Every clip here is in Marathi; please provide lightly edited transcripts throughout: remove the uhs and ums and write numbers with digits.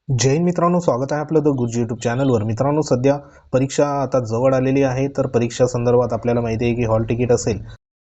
जय हिंद मित्रांनो, स्वागत आहे आपलं द गुरुजी यूट्यूब चॅनलवर। मित्रांनो, सध्या परीक्षा आता जवळ आलेली आहे, तर परीक्षा संदर्भात आपल्याला माहिती आहे की हॉल तिकीट असेल,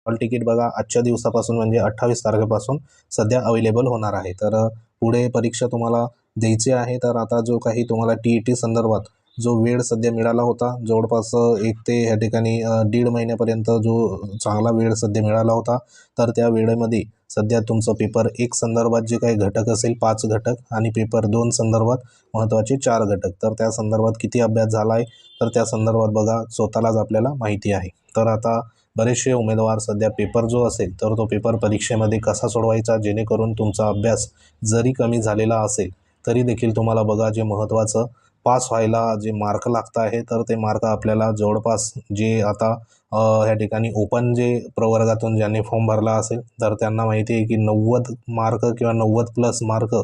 हॉल तिकीट बघा आजच्या दिवसापासून म्हणजे 28 तारखेपासून सध्या अवेलेबल होणार आहे। तर पुढे परीक्षा तुम्हाला द्यायची आहे, तर आता जो काही तुम्हाला TET संदर्भात जो वेळ सध्या मिळाला होता, जवळपास 1 ते ह्या ठिकाणी 1.5 महिन्यापर्यंत जो चांगला वेळ सध्या मिळाला होता, तर त्या वेळेमध्ये सध्या तुमचं पेपर 1 संदर्भात जे काही घटक असेल 5 घटक आणि पेपर 2 संदर्भात महत्त्वाचे 4 घटक, तर त्या संदर्भात किती अभ्यास झाला आहे, तर त्या संदर्भात बघा स्वतःलाच आपल्याला माहिती आहे। तर आता बरेचसे उमेदवार सध्या पेपर जो असेल, तर तो पेपर परीक्षेमध्ये कसा सोडवायचा, जेणेकरून तुमचा अभ्यास जरी कमी झालेला असेल तरी देखील तुम्हाला बघा जे महत्त्वाचं पास व्हायला जे मार्क लागत आहे, तर ते मार्क आपल्याला जवळपास जे आता ह्या ठिकाणी ओपन जे प्रवर्गातून ज्यांनी फॉर्म भरला असेल, तर त्यांना माहिती आहे की 90 मार्क किंवा 90+ मार्क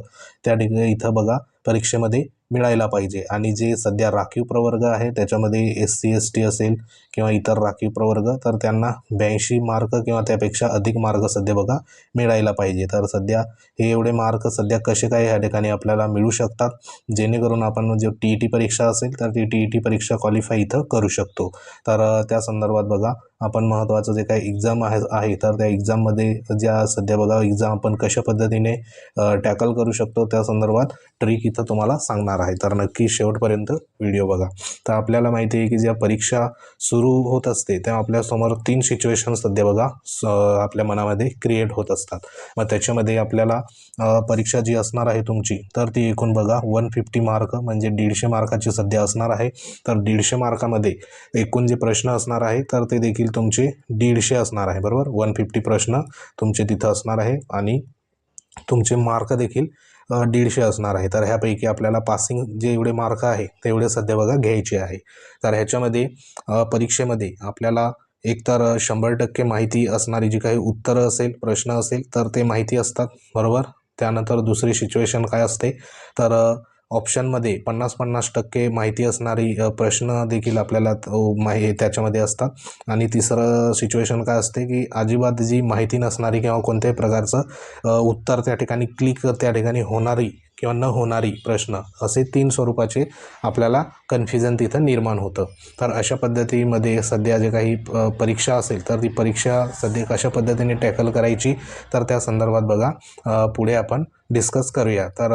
त्या ठिकाणी इथं बघा परीक्षेमध्ये मिळायला पाहिजे। आणि जे सध्या राखीव प्रवर्ग आहे त्याच्यामध्ये SC ST असेल किंवा इतर राखीव प्रवर्ग, तर त्यांना 82 मार्क किंवा त्यापेक्षा अधिक मार्क सध्या बघा मिळायला पाहिजे। तर सध्या हे एवढे मार्क सध्या कसे काय ह्या ठिकाणी आपल्याला मिळू शकतात, जेणेकरून आपण जो TET परीक्षा असेल तर ती TET परीक्षा क्वालिफाय इथं करू शकतो। तर त्या संदर्भात बघा आपण महत्त्वाचं जे काही एक्झाम आहे तर त्या एक्झाममध्ये ज्या सध्या बघा एक्झाम आपण कशा पद्धतीने टॅकल करू शकतो त्या संदर्भात ट्रिक इथं तुम्हाला सांगणार आहे, तर नक्की शेवटपर्यंत व्हिडिओ बघा। तर आपल्याला माहिती आहे की ज्या परीक्षा सुरू होत असते तेव्हा आपल्यासमोर 3 सिच्युएशन सध्या बघा आपल्या मनामध्ये क्रिएट होत असतात। मग त्याच्यामध्ये आपल्याला परीक्षा जी असणार आहे तुमची, तर ती एकूण बघा 150 मार्क म्हणजे 150 मार्काची सध्या असणार आहे। तर 150 मार्कामध्ये एकूण जे प्रश्न असणार आहे तर ते देखील तुमचे 150 असणार आहे, बरोबर। 150 प्रश्न तुमचे तिथं असणार आहे आणि तुमचे मार्क देखील 150 असणार आहे। तर ह्यापैकी आपल्याला पासिंग जे एवढे मार्क आहे तेवढे सध्या बघा घ्यायचे आहे। तर ह्याच्यामध्ये परीक्षेमध्ये आपल्याला एकतर 100% माहिती असणारी जी काही उत्तरं असेल, प्रश्न असेल, तर ते माहिती असतात, बरोबर। त्यानंतर दुसरी सिच्युएशन काय असते, तर ऑप्शनमध्ये 50-50% माहिती असणारी प्रश्न देखील आपल्याला त्याच्यामध्ये असतात। आणि तिसरं सिच्युएशन काय असते की अजिबात जी माहिती नसणारी किंवा कोणत्याही प्रकारचं उत्तर त्या ठिकाणी क्लिक त्या ठिकाणी होणारी किंवा न होणारी प्रश्न, असे 3 स्वरूपाचे आपल्याला कन्फ्युजन तिथं निर्माण होतं। तर अशा पद्धतीमध्ये सध्या जे काही परीक्षा असेल तर ती परीक्षा सध्या कशा पद्धतीने टॅकल करायची, तर त्या संदर्भात बघा पुढे आपण डिस्कस करूया। तर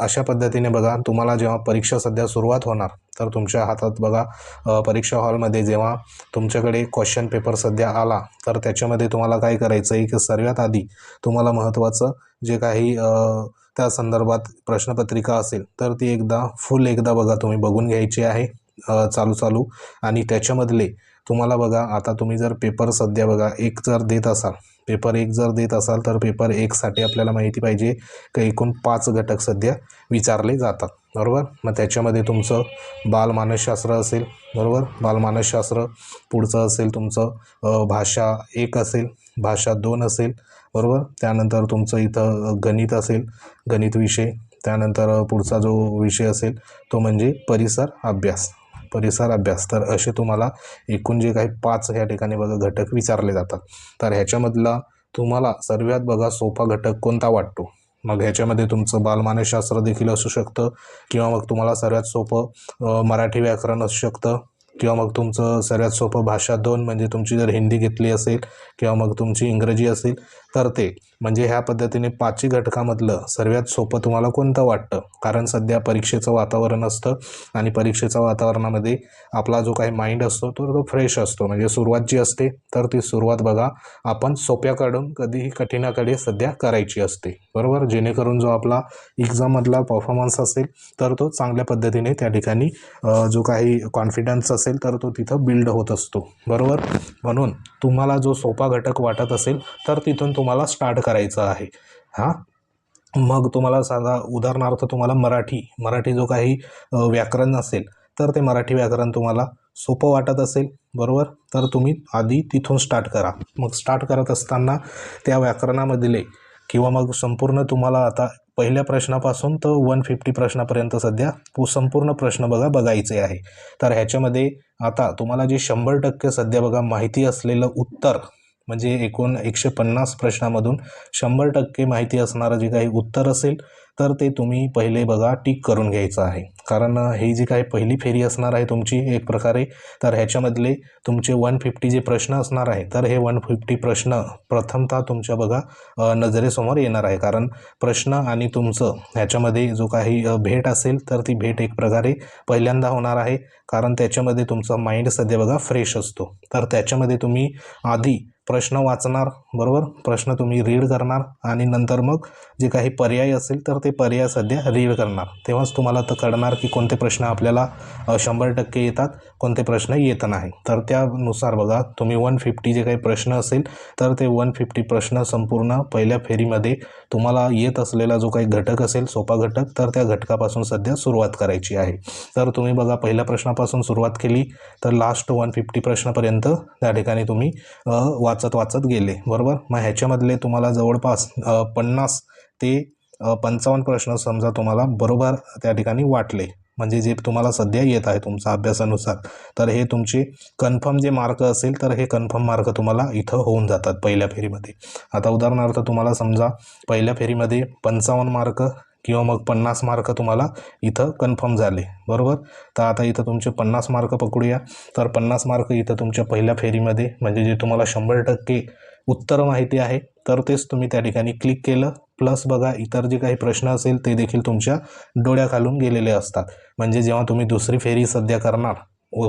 अशा पद्धतीने बघा तुम्हाला जेव्हा परीक्षा सध्या सुरुवात होणार, तर तुमच्या हातात बघा परीक्षा हॉलमध्ये जेव्हा तुमच्याकडे क्वेश्चन पेपर सध्या आला, तर त्याच्यामध्ये तुम्हाला काय करायचं आहे की सर्वात आधी तुम्हाला महत्त्वाचं जे काही त्या संदर्भात प्रश्नपत्रिका असेल तर ती एकदा बघा तुम्ही बघून घ्यायची आहे चालू आणि त्याच्यामधले तुम्हाला बघा आता तुम्ही जर पेपर सध्या बघा पेपर 1 जर देत असाल तर पेपर 1 साठी आपल्याला माहिती पाहिजे की एकूण 5 घटक सध्या विचारले जातात, बरोबर। मग त्याच्यामध्ये तुमचं बालमानसशास्त्र असेल, बरोबर, बालमानसशास्त्र। पुढचं असेल तुमचं भाषा 1 असेल, भाषा 2 असेल, बरोबर। त्यानंतर तुमचं इथं गणित असेल, गणित विषय। त्यानंतर पुढचा जो विषय असेल तो म्हणजे परिसर अभ्यास। तर असे तुम्हाला एकूण जे काही 5 ह्या ठिकाणी बघा घटक विचारले जातात। तर ह्याच्यामधला तुम्हाला सर्वात बघा सोपा घटक कोणता वाटतो, मग ह्याच्यामध्ये तुमचं बालमानसशास्त्र देखील असू शकतं किंवा मग तुम्हाला सर्वात सोपं मराठी व्याकरण असू शकतं किंवा मग तुमचं सर्वात सोपं भाषा 2 म्हणजे तुमची जर हिंदी घेतली असेल किंवा मग तुमची इंग्रजी असेल तर ते म्हणजे ह्या पद्धतीने 5 घटकामधलं सर्वात सोपं तुम्हाला कोणतं वाटतं। कारण सध्या परीक्षेचं वातावरण असतं आणि परीक्षेच्या वातावरणामध्ये आपला जो काही माइंड असतो तो फ्रेश असतो, म्हणजे सुरुवात जी असते तर ती सुरुवात बघा आपण सोप्याकडून कधीही कठीणाकडे सध्या करायची असते, बरोबर। जेणेकरून जो आपला एक्झाममधला परफॉर्मन्स असेल तर तो चांगल्या पद्धतीने त्या ठिकाणी जो काही कॉन्फिडन्स असेल तर तो तिथं बिल्ड होत असतो, बरोबर। म्हणून तुम्हाला जो सोपा घटक वाटत असेल तर तिथून तुम्हाला स्टार्ट करायचं आहे। मग तुम्हाला साधा उदाहरणार्थ तुम्हाला मराठी जो काही व्याकरण असेल तर ते मराठी व्याकरण तुम्हाला सोपं वाटत असेल, बरोबर, तर तुम्ही आधी तिथून स्टार्ट करा। मग स्टार्ट करत असताना त्या व्याकरणामधले किंवा मग संपूर्ण तुम्हाला आता पहिल्या प्रश्नापासून तर 150 प्रश्नापर्यंत सध्या संपूर्ण प्रश्न बघायचे आहे। तर ह्याच्यामध्ये आता तुम्हाला जे 100% सध्या बघा माहिती असलेलं उत्तर म्हणजे एकूण 150 प्रश्नामधून 100% माहिती असणारं जे काही उत्तर असेल तर ते तुम्ही पहिले बघा टिक करून घ्यायचं आहे. कारण ही जी काही पहिली फेरी असणार आहे तुमची एक प्रकारे, तर ह्याच्यामधले तुमचे 150 जे प्रश्न असणार आहे, तर हे 150 प्रश्न प्रथमतः तुमच्या बघा नजरेसमोर येणार आहे. कारण प्रश्न आणि तुमचं ह्याच्यामध्ये जो काही भेट असेल, तर ती भेट एक प्रकारे पहिल्यांदा होणार आहे. कारण त्याच्यामध्ये तुमचा माइंड सध्या बघा फ्रेश असतो. तर त्याच्यामध्ये तुम्ही आधी प्रश्न वाचणार, बरोबर, प्रश्न तुम्ही रीड करणार आणि नंतर मग जे काही पर्याय असेल तर ते पर्याय सध्या रीड करणार. तेव्हाच तुम्हाला तर कळणार की कोणते प्रश्न आपल्याला 100% येतात, कोणते प्रश्न येत नाही. तर त्यानुसार बघा तुम्ही 150 जे काही प्रश्न असेल तर ते 150 प्रश्न संपूर्ण पहिल्या फेरीमध्ये तुम्हाला येत असलेला जो काही घटक असेल, सोपा घटक, तर त्या घटकापासून सध्या सुरुवात करायची आहे. तर तुम्ही बघा पहिल्या प्रश्नापासून सुरुवात केली तर लास्ट 150 प्रश्नापर्यंत त्या ठिकाणी तुम्ही वाचत गेले, बरोबर. मग ह्याच्यामधले तुम्हाला जवळपास 50 ते 55 प्रश्न समजा तुम्हाला बरोबर त्या ठिकाणी वाटले, म्हणजे जे तुम्हाला सध्या येत आहे तुमच्या अभ्यासानुसार, तर हे तुमचे कन्फर्म जे मार्क असेल तर हे कन्फर्म मार्क तुम्हाला इथं होऊन जातात पहिल्या फेरीमध्ये. आता उदाहरणार्थ तुम्हाला समजा पहिल्या फेरीमध्ये 55 मार्क किंवा मग 50 मार्क तुम्हाला इथं कन्फर्म झाले, बरोबर. तर आता इथं तुमचे 50 मार्क पकडूया. तर 50 मार्क इथं तुमच्या पहिल्या फेरीमध्ये, म्हणजे जे तुम्हाला 100% उत्तर माहिती आहे, तर तेच तुम्ही त्या ठिकाणी क्लिक केलं. प्लस बघा इतर जे काही प्रश्न असेल ते देखील तुमच्या डोळ्याखालून गेलेले असतात. म्हणजे जेव्हा तुम्ही दुसरी फेरी सध्या करणार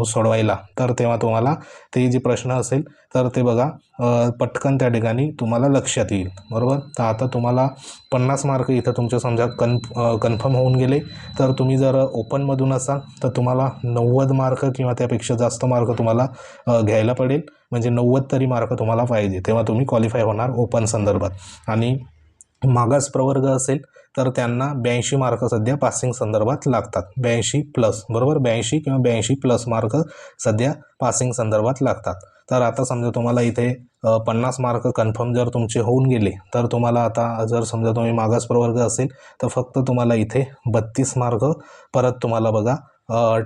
सोडवायला, तर तेव्हा तुम्हाला ते जे प्रश्न असेल तर ते बघा पटकन त्या ठिकाणी तुम्हाला लक्षात येईल, बरोबर. तर आता तुम्हाला 50 मार्क इथं तुमच्या समजा कन्फर्म होऊन गेले. तर तुम्ही जर ओपनमधून असाल तर तुम्हाला 90 मार्क किंवा त्यापेक्षा जास्त मार्क तुम्हाला घ्यायला पडेल. म्हणजे 90 तरी मार्क तुम्हाला पाहिजे, तेव्हा तुम्ही क्वालिफाय होणार ओपन संदर्भात. आणि मागास प्रवर्ग असेल तर त्यांना 82 मार्क सध्या पासिंग संदर्भात लागतात, 82 प्लस, बरोबर. 82 किंवा 82 प्लस मार्क सध्या पासिंग संदर्भात लागतात. तर आता समजा तुम्हाला इथे 50 मार्क कन्फर्म जर तुमचे होऊन गेले, तर तुम्हाला आता जर समजा तुम्ही मागास प्रवर्ग असेल तर फक्त तुम्हाला इथे 32 मार्क परत तुम्हाला बघा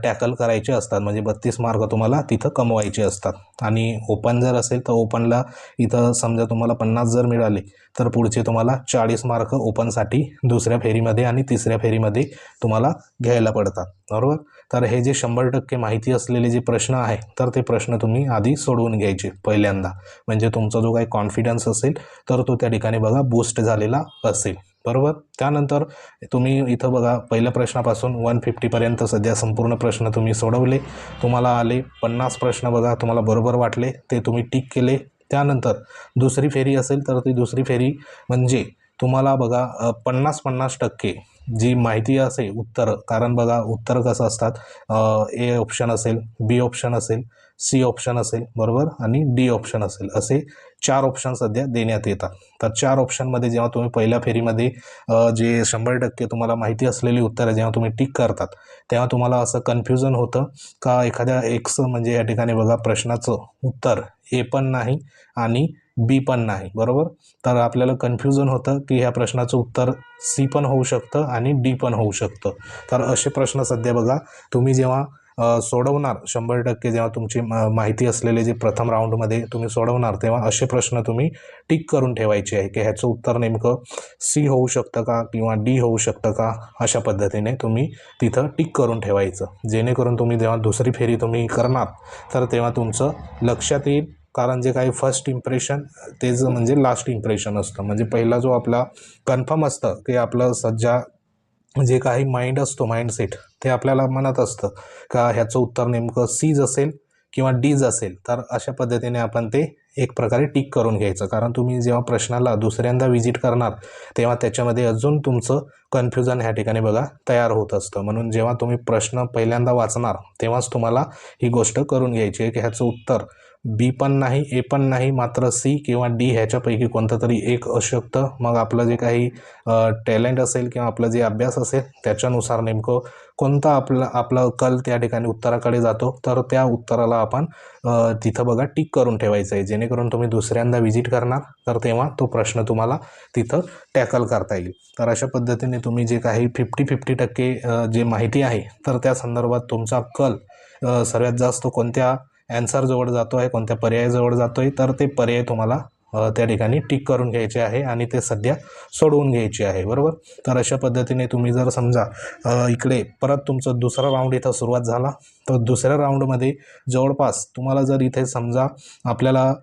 टॅकल करायचे असतात, म्हणजे 32 मार्क तुम्हाला तिथं कमवायचे असतात. आणि ओपन जर असेल तर ओपनला इथं समजा तुम्हाला 50 जर मिळाले तर पुढचे तुम्हाला 40 मार्क ओपनसाठी दुसऱ्या फेरीमध्ये आणि तिसऱ्या फेरीमध्ये तुम्हाला घ्यायला पडतात, बरोबर. तर हे जे 100% माहिती असलेले जे प्रश्न आहे, तर ते प्रश्न तुम्ही आधी सोडवून घ्यायचे पहिल्यांदा, म्हणजे तुमचा जो काही कॉन्फिडन्स असेल तर तो त्या ठिकाणी बघा बूस्ट झालेला असेल, बरोबर. त्यानंतर तुम्ही इथं बघा पहिल्या प्रश्नापासून 150पर्यंत सध्या संपूर्ण प्रश्न तुम्ही सोडवले. तुम्हाला आले 50 प्रश्न बघा तुम्हाला बरोबर वाटले, ते तुम्ही टिक केले. त्यानंतर दुसरी फेरी असेल तर ती दुसरी फेरी म्हणजे तुम्हाला बघा 50-50% जी माहिती असेल उत्तर, कारण बघा उत्तर कसं असतात, ए ऑप्शन असेल, बी ऑप्शन असेल, सी ऑप्शन असेल, बरोबर, आणि डी ऑप्शन असेल, असे 4 ऑप्शन सध्या देण्यात येतात. तर 4 ऑप्शनमध्ये जेव्हा तुम्ही पहिल्या फेरीमध्ये जे 100% तुम्हाला माहिती असलेली उत्तरं जेव्हा तुम्ही टिक करतात, तेव्हा तुम्हाला असं कन्फ्युजन होतं का एखाद्या एक्स, म्हणजे या ठिकाणी बघा प्रश्नाचं उत्तर ए पण नाही आणि बी पण नाही, बरोबर. तर आपल्याला कन्फ्युजन होतं की ह्या प्रश्नाचं उत्तर सी पण होऊ शकतं आणि डी पण होऊ शकतं. तर असे प्रश्न सध्या बघा तुम्ही जेव्हा सोडवणार 100% जेव्हा तुमची माहिती असलेले जे प्रथम राऊंडमध्ये तुम्ही सोडवणार, तेव्हा असे प्रश्न तुम्ही टिक करून ठेवायचे आहे की ह्याचं उत्तर नेमकं सी होऊ शकतं का किंवा डी होऊ शकतं का, अशा पद्धतीने तुम्ही तिथं टिक करून ठेवायचं, जेणेकरून तुम्ही जेव्हा दुसरी फेरी तुम्ही करणार तर तेव्हा तुमचं लक्षात येईल. कारण जे काही फर्स्ट इम्प्रेशन तेच म्हणजे लास्ट इम्प्रेशन असतं, म्हणजे पहिला जो आपला कन्फर्म असतं की आपलं सध्या जे काही माइंड असतो, माइंडसेट, ते आपल्याला म्हणत असतं का ह्याचं उत्तर नेमकं सीज असेल किंवा डीज असेल. तर अशा पद्धतीने आपण ते एक प्रकारे टिक करून घ्यायचं. कारण तुम्ही जेव्हा प्रश्नाला दुसऱ्यांदा विजिट करणार तेव्हा त्याच्यामध्ये अजून तुमचं कन्फ्युजन ह्या ठिकाणी बघा तयार होत असतं. म्हणून जेव्हा तुम्ही प्रश्न पहिल्यांदा वाचणार तेव्हाच तुम्हाला ही गोष्ट करून घ्यायची आहे की ह्याचं उत्तर बी पण नाही, ए पण नाही, मात्र सी किंवा डी ह्याच्यापैकी कोणतं तरी एक असू शकतं. मग आपलं जे काही टॅलेंट असेल किंवा आपलं जे अभ्यास असेल त्याच्यानुसार नेमकं कोणता आपला कल त्या ठिकाणी उत्तराकडे जातो, तर त्या उत्तराला आपण तिथं बघा टिक करून ठेवायचं आहे, जेणेकरून तुम्ही दुसऱ्यांदा विजिट करणार तर तेव्हा तो प्रश्न तुम्हाला तिथं टॅकल करता येईल. तर अशा पद्धतीने तुम्ही जे काही 50% जे माहिती आहे तर त्या संदर्भात तुमचा कल सर्वात जास्त कोणत्या ॲन्सरजवळ जातो आहे, कोणत्या पर्यायाजवळ जातो आहे, तर ते पर्याय तुम्हाला त्या ठिकाणी टिक करून घ्यायचे आहे आणि ते सध्या सोडवून घ्यायचे आहे, बरोबर. तर अशा पद्धतीने तुम्ही जर समजा इकडे परत तुमचं दुसरा राऊंड इथं सुरुवात झाला, तर दुसऱ्या राऊंडमध्ये जवळपास तुम्हाला जर इथे समजा आपल्याला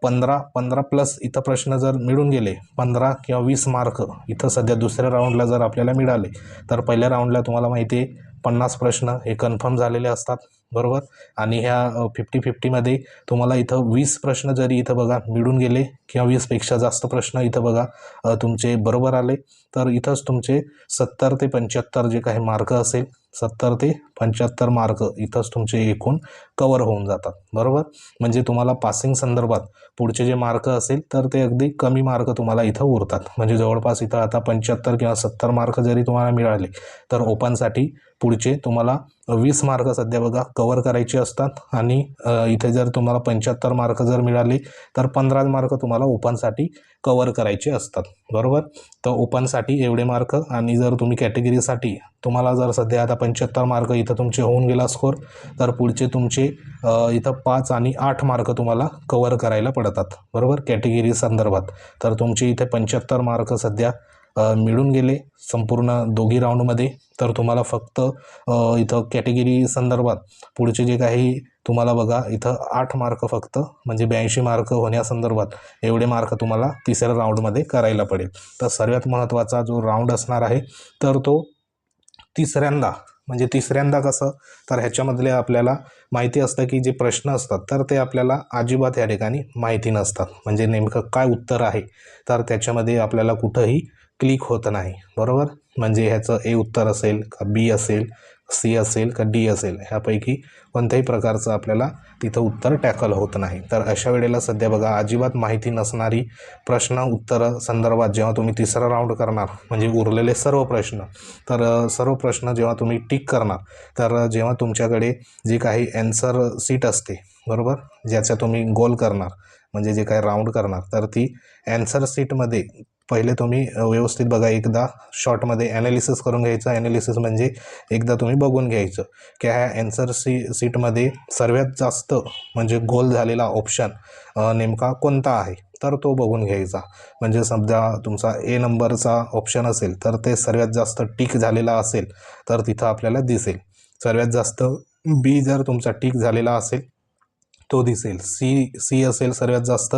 15 प्लस इथं प्रश्न जर मिळून गेले, 15 किंवा 20 मार्क इथं सध्या दुसऱ्या राऊंडला जर आपल्याला मिळाले, तर पहिल्या राऊंडला तुम्हाला माहिती आहे 50 प्रश्न हे कन्फर्म झालेले असतात, बरोबर. आणि ह्या 50-50मध्ये तुम्हाला इथं 20 प्रश्न जरी इथं बघा मिळून गेले किंवा 20पेक्षा जास्त प्रश्न इथं बघा तुमचे बरोबर आले, तर इथंच तुमचे 70 ते 75 जे काही मार्क असेल, 70 ते 75 मार्क इथंच तुमचे एकूण कवर होऊन जातात, बरोबर. म्हणजे तुम्हाला पासिंग संदर्भात पुढचे जे मार्क असेल तर ते अगदी कमी मार्क तुम्हाला इथं उरतात. म्हणजे जवळपास इथं आता 75 किंवा 70 मार्क जरी तुम्हाला मिळाले, तर ओपनसाठी पुढचे तुम्हाला 20 मार्क सध्या बघा कवर करायचे असतात. आणि इथे जर तुम्हाला 75 मार्क जर मिळाले, तर 15 मार्क तुम्हाला ओपनसाठी कवर करायचे असतात, बरोबर. तर ओपनसाठी एवढे मार्क, आणि जर तुम्ही कॅटेगरीसाठी तुम्हाला जर सध्या आता 75 मार्क इथं तुमचे होऊन गेला स्कोर, तर पुढचे तुमचे इथं 5 आणि 8 मार्क तुम्हाला कवर करायला पडतात, बरोबर, कॅटेगरी संदर्भात. तर तुमचे इथे 75 मार्क सध्या मिळून गेले संपूर्ण दोघी राऊंडमध्ये. तर तुम्हाला फक्त इथं कॅटेगरी संदर्भात पुढचे जे काही तुम्हाला बघा इथं 8 मार्क फक्त, म्हणजे 82 मार्क होण्यासंदर्भात एवढे मार्क तुम्हाला तिसऱ्या राऊंडमध्ये करायला पडेल. तर सर्वात महत्त्वाचा जो राऊंड असणार आहे, तर तो तिसऱ्यांदा, म्हणजे तिसऱ्यांदा कसं, तर ह्याच्यामधले आपल्याला माहिती असतं की जे प्रश्न असतात तर ते आपल्याला अजिबात या ठिकाणी माहिती नसतात. म्हणजे नेमकं काय उत्तर आहे, तर त्याच्यामध्ये आपल्याला कुठंही क्लिक होत नाही, बरोबर. म्हणजे ह्याचं ए उत्तर असेल का बी असेल, सी असेल का डी असेल, ह्यापैकी कोणत्याही प्रकारचं आपल्याला तिथं उत्तर टॅकल होत नाही. तर अशा वेळेला सध्या बघा अजिबात माहिती नसणारी प्रश्न उत्तर संदर्भात जेव्हा तुम्ही तिसरा राऊंड करणार, म्हणजे उरलेले सर्व प्रश्न, तर सर्व प्रश्न जेव्हा तुम्ही टिक करणार, तर जेव्हा तुमच्याकडे जी काही ॲन्सर सीट असते, बरोबर, ज्याचा तुम्ही गोल करणार, म्हणजे जे काही राऊंड करणार, तर ती ॲन्सर सीटमध्ये पहिले तुम्ही व्यवस्थित बघा, एकदा शॉर्टमध्ये ॲनालिसिस करून घ्यायचं. ॲनालिसिस म्हणजे एकदा तुम्ही बघून घ्यायचं की ह्या ॲन्सर सीटमध्ये सर्वात जास्त म्हणजे गोल झालेला ऑप्शन नेमका कोणता आहे, तर तो बघून घ्यायचा. म्हणजे समजा तुमचा ए नंबरचा ऑप्शन असेल, तर ते सर्वात जास्त टिक झालेला असेल, तर तिथं आपल्याला दिसेल. सर्वात जास्त बी जर तुमचा टिक झालेला असेल, तो दिसेल. सी असेल सर्वात जास्त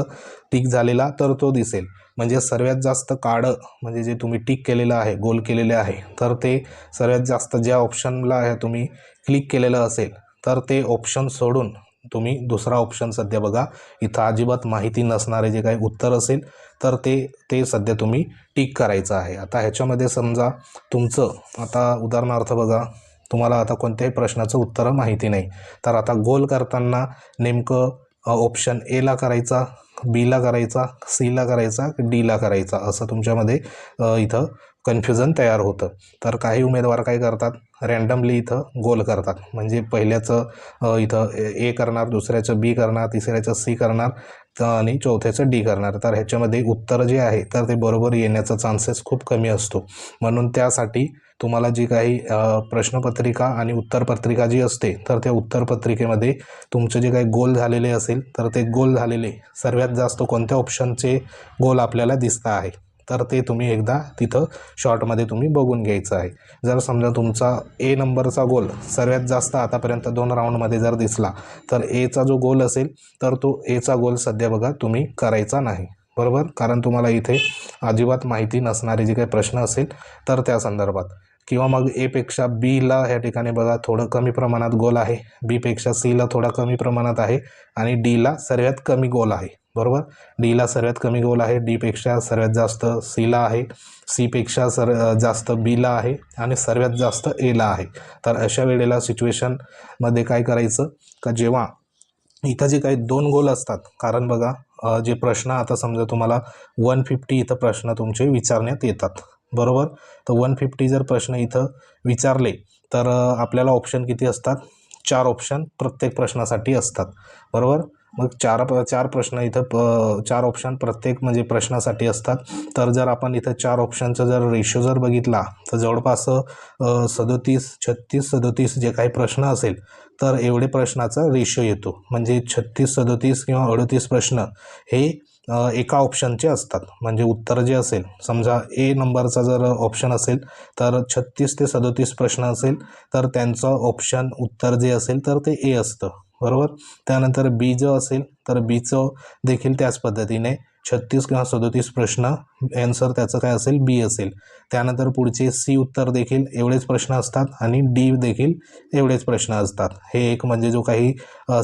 टिक झालेला, तर तो दिसेल. म्हणजे सर्वात जास्त काळं, म्हणजे जे तुम्ही टिक केलेलं आहे, गोल केलेले आहे, तर ते सर्वात जास्त ज्या ऑप्शनला तुम्ही क्लिक केलेलं असेल, तर ते ऑप्शन सोडून तुम्ही दुसरा ऑप्शन सध्या बघा इथं अजिबात माहिती नसणारे जे काही उत्तर असेल, तर ते सध्या तुम्ही टिक करायचं आहे. आता ह्याच्यामध्ये समजा तुमचं आता उदाहरणार्थ बघा, तुम्हाला आता कोणत्याही प्रश्नाचं उत्तर माहिती नाही, तर आता गोल करताना नेमकं ऑप्शन एला करायचा, बीला करायचा, सीला करायचा, डीला करायचा, असं तुमच्यामध्ये इथं कन्फ्युजन तयार होतं. तर काही उमेदवार काय करतात, रँडमली इथं गोल करतात. म्हणजे पहिल्याचं इथं ए करणार, दुसऱ्याचं बी करणार, तिसऱ्याचं सी करणार आणि चौथ्याचं डी करणार. तर ह्याच्यामध्ये उत्तर जे आहे तर ते बरोबर येण्याचा चान्सेस खूप कमी असतो. म्हणून त्यासाठी तुम्हाला जी काही प्रश्नपत्रिका आणि उत्तरपत्रिका जी असते, तर त्या उत्तरपत्रिकेमध्ये तुमचे जे काही गोल झालेले असेल, तर ते गोल झालेले सर्वात जास्त कोणत्या ऑप्शनचे गोल आपल्याला दिसतं आहे, तर ते तुम्ही एकदा तिथं शॉर्टमध्ये तुम्ही बघून घ्यायचं आहे. जर समजा तुमचा ए नंबरचा गोल सर्वात जास्त आतापर्यंत 2 राऊंडमध्ये जर दिसला, तर एचा जो गोल असेल, तर तो एचा गोल सध्या बघा तुम्ही करायचा नाही, बरोबर. कारण तुम्हाला इथे अजिबात माहिती नसणारे जे काही प्रश्न असेल, तर त्या संदर्भात, किंवा मग एपेक्षा बीला ह्या ठिकाणी बघा थोडं कमी प्रमाणात गोल आहे, बीपेक्षा सीला थोडा कमी प्रमाणात आहे, आणि डीला सर्वात कमी गोल आहे, बरोबर. डीला सर्वात कमी गोल आहे, डीपेक्षा सर्वात जास्त सीला आहे, सीपेक्षा जास्त बीला आहे, आणि सर्वात जास्त एला आहे. तर अशा वेळेला सिच्युएशनमध्ये काय करायचं का, जेव्हा इथं जे काही 2 गोल असतात, कारण बघा जे प्रश्न आता समजा तुम्हाला 150 इथं प्रश्न तुमचे विचारण्यात येतात, बरोबर. तर 150 जर प्रश्न इथं विचारले, तर आपल्याला ऑप्शन किती असतात, 4 ऑप्शन प्रत्येक प्रश्नासाठी असतात, बरोबर. मग चार प्रश्न इथं 4 ऑप्शन प्रत्येक म्हणजे प्रश्नासाठी असतात. तर जर आपण इथं 4 ऑप्शनचा जर रेशो जर बघितला, तर जवळपास 36 जे काही प्रश्न असेल, तर एवढे प्रश्नाचा रेशो येतो. म्हणजे 36, 37 किंवा 38 प्रश्न हे एका ऑप्शनचे असतात. म्हणजे उत्तर जे असेल, समजा ए नंबरचा जर ऑप्शन असेल तर 36 ते 37 प्रश्न असेल तर त्यांचं ऑप्शन उत्तर जे असेल तर ते ए असतं, बरोबर. त्यानंतर बी जो असेल तर बीचं देखील त्याच पद्धतीने 36 किंवा 37 प्रश्न ॲन्सर त्याचं काय असेल, बी असेल. त्यानंतर पुढचे सी उत्तर देखील एवढेच प्रश्न असतात आणि डी देखील एवढेच प्रश्न असतात. हे एक म्हणजे जो काही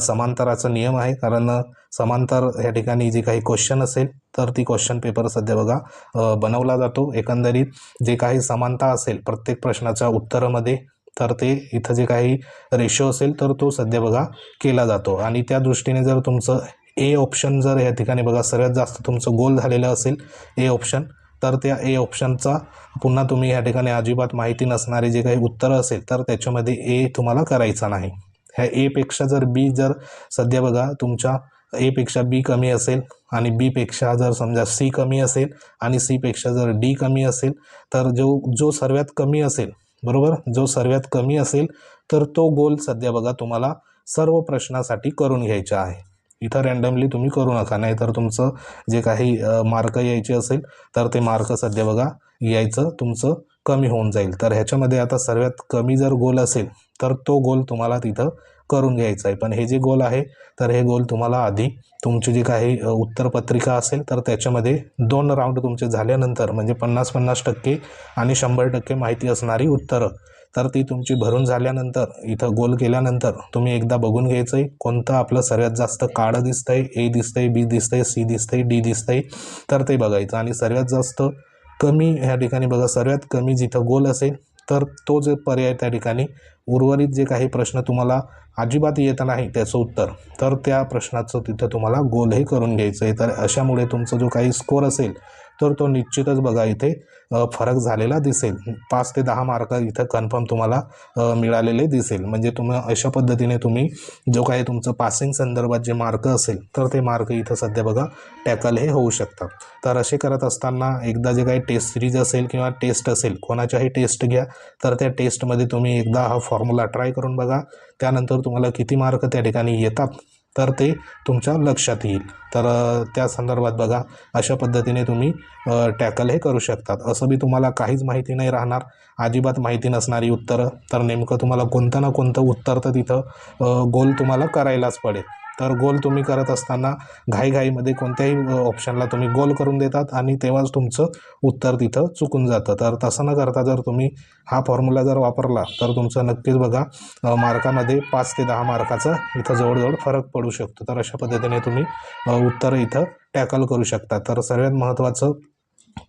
समांतराचा नियम आहे. कारण समांतर ह्या ठिकाणी जे काही क्वेश्चन असेल तर ती क्वेश्चन पेपर सध्या बघा बनवला जातो. एकंदरीत जे काही समानता असेल प्रत्येक प्रश्नाच्या उत्तरामध्ये तर ते इथं जे काही रेशो असेल तर तो सध्या बघा केला जातो. आणि त्या दृष्टीने जर तुमचं ए ऑप्शन जर या ठिकाणी बघा सर्वात जास्त तुमचं गोल झालेलं असेल ए ऑप्शन, तर त्या ए ऑप्शनचा पुन्हा तुम्ही या ठिकाणी अजिबात माहिती नसणारे जे काही उत्तर असेल तर त्याच्यामध्ये ए तुम्हाला करायचा नाही. ह्या एपेक्षा जर बी जर सध्या बघा तुमच्या एपेक्षा बी कमी असेल आणि बीपेक्षा जर समजा सी कमी असेल आणि सीपेक्षा जर डी कमी असेल तर जो सर्वात कमी असेल, बरोबर, जो सर्वात कमी असेल तर तो गोल सध्या बघा तुम्हाला सर्व प्रश्नासाठी करून घ्यायचा आहे. इथं रँडमली तुम्ही करू नका, नाही तर तुमचं जे काही मार्क यायचे असेल तर ते मार्क सध्या बघा यायचं तुमचं कमी होऊन जाईल. तर ह्याच्यामध्ये आता सर्वात कमी जर गोल असेल तर तो गोल तुम्हाला तिथं करून घ्यायचा आहे. पण हे जे गोल आहे तर हे गोल तुम्हाला आधी तुमची जी काही उत्तरपत्रिका असेल तर त्याच्यामध्ये 2 राऊंड तुमचे झाल्यानंतर म्हणजे 50-50% आणि 100% माहिती असणारी उत्तरं तर ती तुमची भरून झाल्यानंतर इथं गोल केल्यानंतर तुम्ही एकदा बघून घ्यायचं आहे कोणतं आपलं सर्वात जास्त काळं दिसतंय, ए दिसतंय, बी दिसतंय, सी दिसतंय, डी दिसतंय तर ते बघायचं. आणि सर्वात जास्त कमी ह्या ठिकाणी बघा सर्वात कमी जिथं गोल असेल तर तो जो पर्याय त्या ठिकाणी उर्वरित जे काही प्रश्न तुम्हाला अजिबात येत नाही त्याचं उत्तर तर त्या प्रश्नाचं तिथं तुम्हाला गोल हे करून घ्यायचं आहे. तर अशामुळे तुमचा जो काही स्कोर असेल तर तो निश्चितच बघा इथे फरक झालेला दिसेल. 5 ते 10 मार्क इथं कन्फर्म तुम्हाला मिळालेले दिसेल. म्हणजे तुम्ही अशा पद्धतीने तुम्ही जो काही तुमचं पासिंग संदर्भात जे मार्क असेल तर ते मार्क इथं सध्या बघा टॅकल हे होऊ शकतात. तर असे करत असताना एकदा जे काही टेस्ट सिरीज असेल किंवा टेस्ट असेल कोणाच्याही टेस्ट घ्या तर त्या टेस्टमध्ये तुम्ही एकदा हा फॉर्म्युला ट्राय करून बघा. त्यानंतर तुम्हाला किती मार्क त्या ठिकाणी येतात तर ते तुमच्या लक्षात येईल. तर त्या संदर्भात बघा अशा पद्धतीने तुम्ही टॅकल हे करू शकतात. असं बी तुम्हाला काहीच माहिती नाही राहणार, अजिबात माहिती नसणारी उत्तरं तर नेमकं तुम्हाला कोणतं ना कोणतं उत्तर तर तिथं गोल तुम्हाला करायलाच पडेल. तर गोल तुम्ही करत असताना घाईघाईमध्ये कोणत्याही ऑप्शनला तुम्ही गोल करून देतात आणि तेव्हाच तुमचं उत्तर तिथं चुकून जातं. तर तसं न करता जर तुम्ही हा फॉर्म्युला जर वापरला तर तुमचं नक्कीच बघा मार्कामध्ये 5 ते 10 मार्काचा इथं जवळजवळ फरक पडू शकतो. तर अशा पद्धतीने तुम्ही उत्तर इथं टॅकल करू शकता. तर सर्वात महत्त्वाचं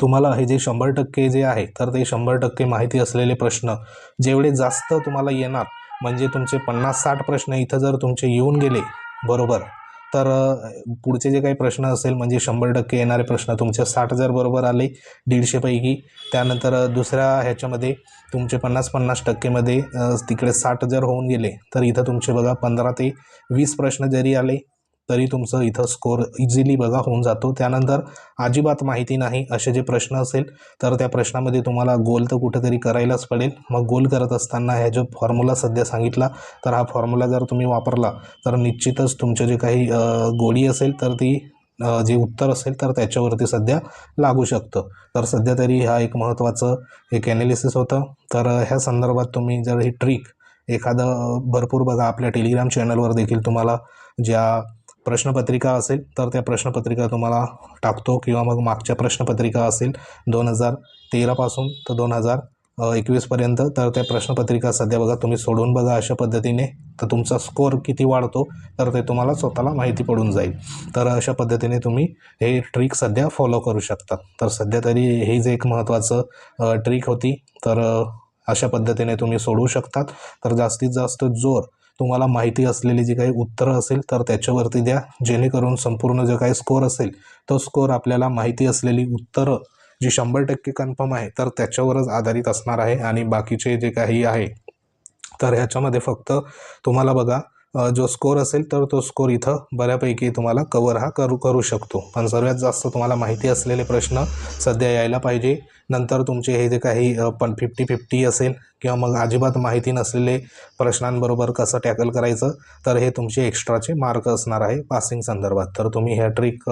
तुम्हाला हे जे 100% जे आहे तर ते 100% माहिती असलेले प्रश्न जेवढे जास्त तुम्हाला येणार म्हणजे तुमचे 50-60 प्रश्न इथं जर तुमचे येऊन गेले, बरोबर, तर पुढचे जे काही प्रश्न असेल म्हणजे 100% येणारे प्रश्न तुमचे 60 जर बरोबर आले 150 पैकी, त्यानंतर दुसऱ्या ह्याच्यामध्ये तुमचे 50-50%मध्ये तिकडे 60 जर होऊन गेले तर इथं तुमचे बघा 15 ते 20 प्रश्न जरी आले तरी तुमचं इथं स्कोर इझिली बघा होऊन जातो. त्यानंतर अजिबात माहिती नाही असे जे प्रश्न असेल तर त्या प्रश्नामध्ये तुम्हाला गोल तर कुठेतरी करायलाच पडेल. मग गोल करत असताना ह्या जो फॉर्म्युला सध्या सांगितला तर हा फॉर्म्युला जर तुम्ही वापरला तर निश्चितच तुमचे जे काही गोडी असेल तर ती जे उत्तर असेल तर त्याच्यावरती सध्या लागू शकतं. तर सध्या तरी हा एक महत्त्वाचं एक ॲनालिसिस होतं. तर ह्या संदर्भात तुम्ही जर ही ट्रिक एखादं भरपूर बघा आपल्या टेलिग्राम चॅनलवर देखील तुम्हाला ज्या प्रश्नपत्रिका असेल तर त्या प्रश्नपत्रिका तुम्हाला टाकतो किंवा मग मागच्या प्रश्नपत्रिका असेल 2013 पासून तर 2021 पर्यंत तर त्या प्रश्नपत्रिका सध्या बघा तुम्ही सोडून बघा अशा पद्धतीने तर तुमचा स्कोर किती वाढतो तर ते तुम्हाला स्वतःला माहिती पडून जाईल. तर अशा पद्धतीने तुम्ही हे ट्रिक सध्या फॉलो करू शकता. तर सध्या तरी हे जे एक महत्त्वाचं ट्रिक होती तर अशा पद्धतीने तुम्ही सोडवू शकतात. तर जास्तीत जास्त जोर तुम्हाला माहिती असलेली जी काही उत्तरं असेल तर त्याच्यावरती द्या जेणेकरून संपूर्ण जो काही स्कोर असेल तो स्कोर आपल्याला माहिती असलेली उत्तरं जी 100% कन्फर्म आहे तर त्याच्यावरच आधारित असणार आहे. आणि बाकीचे जे काही आहे तर ह्याच्यामध्ये फक्त तुम्हाला बघा जो स्कोर असेल तर तो स्कोर इथं बऱ्यापैकी तुम्हाला कवर हा करू शकतो. पण सर्वात जास्त तुम्हाला माहिती असलेले प्रश्न सध्या यायला पाहिजे. नंतर तुमचे हे जे काही पण 50-50 असेल किंवा मग अजिबात माहिती नसलेले प्रश्नांबरोबर कसं टॅकल करायचं, तर हे तुमचे एक्स्ट्राचे मार्क असणार आहे पासिंग संदर्भात. तर तुम्ही ह्या ट्रिक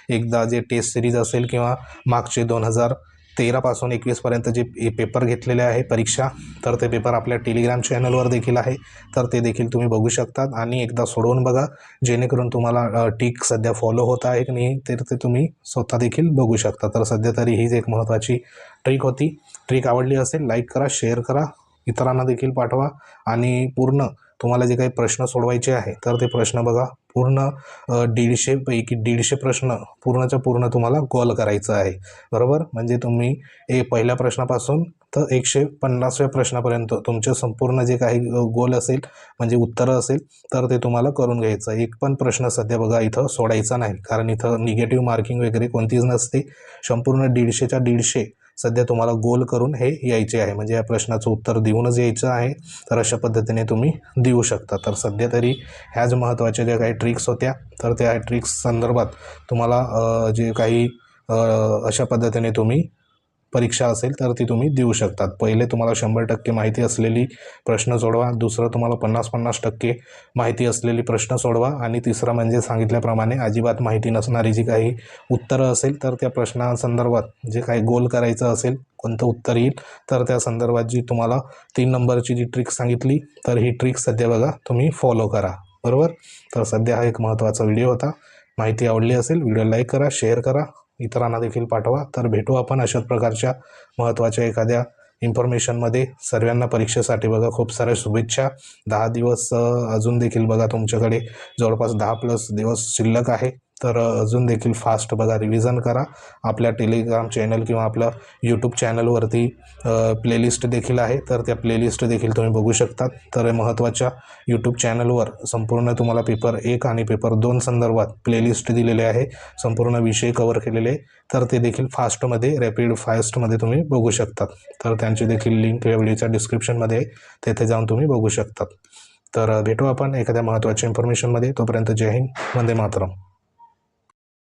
एकदा जे टेस्ट सिरीज असेल किंवा मागचे 2013 पासून 21 पर्यंत जे पेपर घेतलेले आहे परीक्षा, तर ते पेपर आपल्या टेलिग्राम चॅनलवर देखील आहे. तर ते देखील तुम्ही बघू शकतात आणि एकदा सोडवून बघा, जेणेकरून तुम्हाला ट्रिक सध्या फॉलो होत आहे की नाही तर ते तुम्ही स्वतः देखील बघू शकता. तर सध्या तरी हीच एक महत्त्वाची ट्रिक होती. ट्रिक आवडली असेल लाईक करा, शेअर करा, इतरांना देखील पाठवा आणि पूर्ण तुम्हाला जे काही प्रश्न सोडवायचे आहे तर ते प्रश्न बघा. पूर्ण 150 पैकी 150 प्रश्न पूर्णच्या पूर्ण तुम्हाला गोल करायचं आहे, बरोबर. म्हणजे तुम्ही पहिल्या प्रश्नापासून तर 150व्या प्रश्नापर्यंत तुमचे संपूर्ण जे काही गोल असेल म्हणजे उत्तरं असेल तर ते तुम्हाला करून घ्यायचं. एक पण प्रश्न सध्या बघा इथं सोडायचा नाही, कारण इथं निगेटिव्ह मार्किंग वगैरे कोणतीच नसते. संपूर्ण 150च्या 150 सध्या तुम्हाला गोल करून हे यायचे आहे, म्हणजे या प्रश्नाचं उत्तर देऊनच यायचं आहे. तर अशा पद्धतीने तुम्ही देऊ शकता. तर सध्या तरी ह्याच महत्त्वाच्या ज्या काही ट्रिक्स होत्या तर त्या ट्रिक्स संदर्भात तुम्हाला जे काही अशा पद्धतीने तुम्ही परीक्षा असेल तर ती तुम्ही देऊ शकतात. पहिले तुम्हाला 100% माहिती असलेली प्रश्न सोडवा, दुसरं तुम्हाला 50-50% माहिती असलेली प्रश्न सोडवा आणि तिसरं म्हणजे सांगितल्याप्रमाणे अजिबात माहिती नसणारी जी काही उत्तरं असेल तर त्या प्रश्नासंदर्भात जे काही गोल करायचं असेल, कोणतं उत्तर येईल तर त्या संदर्भात जी तुम्हाला 3 नंबरची जी ट्रिक सांगितली तर ही ट्रिक सध्या बघा तुम्ही फॉलो करा, बरोबर. तर सध्या हा एक महत्त्वाचा व्हिडिओ होता. माहिती आवडली असेल व्हिडिओ लाईक करा, शेअर करा, इतरांना देखील पाठवा. तर भेटू आपण अशाच प्रकारच्या महत्त्वाच्या एखाद्या इन्फॉर्मेशनमध्ये. सर्वांना परीक्षेसाठी बघा खूप साऱ्या शुभेच्छा. 10 दिवस अजून देखील बघा तुमच्याकडे जवळपास 10+ दिवस शिल्लक आहे. तर अजून देखील फास्ट बघा रिव्हिजन करा. आपल्या टेलिग्राम चॅनल किंवा आपलं यूट्यूब चॅनलवरती प्लेलिस्ट देखील आहे, तर त्या प्लेलिस्ट देखील तुम्ही बघू शकतात. तर महत्त्वाच्या यूट्यूब चॅनलवर संपूर्ण तुम्हाला पेपर 1 आणि पेपर 2 संदर्भात प्लेलिस्ट दिलेले आहे, संपूर्ण विषय कवर केलेले. तर ते देखील फास्टमध्ये रॅपिड फास्टमध्ये तुम्ही बघू शकतात. तर त्यांची देखील लिंक या व्हिडिओच्या डिस्क्रिप्शनमध्ये आहे, तेथे जाऊन तुम्ही बघू शकतात. तर भेटू आपण एखाद्या महत्त्वाच्या इन्फॉर्मेशनमध्ये. तोपर्यंत जय हिंद, वंदे मातरम.